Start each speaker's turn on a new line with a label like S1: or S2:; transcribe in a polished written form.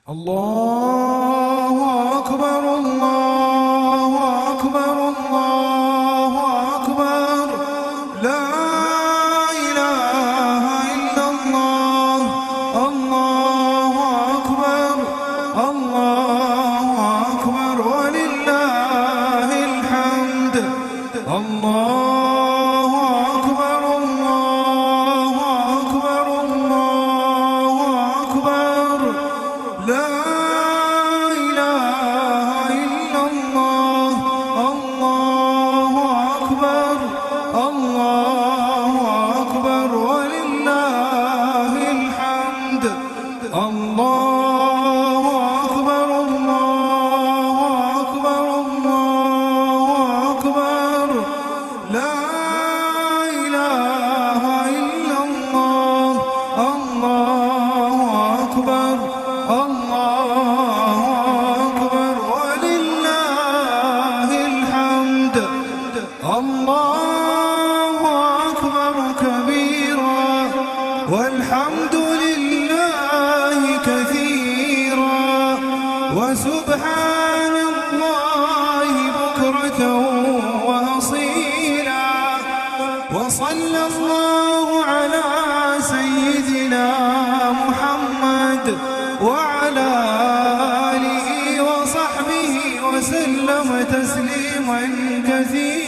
S1: الله أكبر الله أكبر الله أكبر لا إله إلا الله الله أكبر الله أكبر ولله الحمد الله أكبر الله أكبر الله أكبر لا إله إلا الله الله أكبر الله أكبر ولله الحمد الله أكبر الله أكبر الله أكبر لا إله إلا الله الله أكبر الله أكبر ولله الحمد الله أكبر كبيرا والحمد لله كثيرا وسبحان الله بكرة وأصيلا وصلى الله على سيدنا محمد وعلى آله وصحبه وسلم تسليما كثيرا.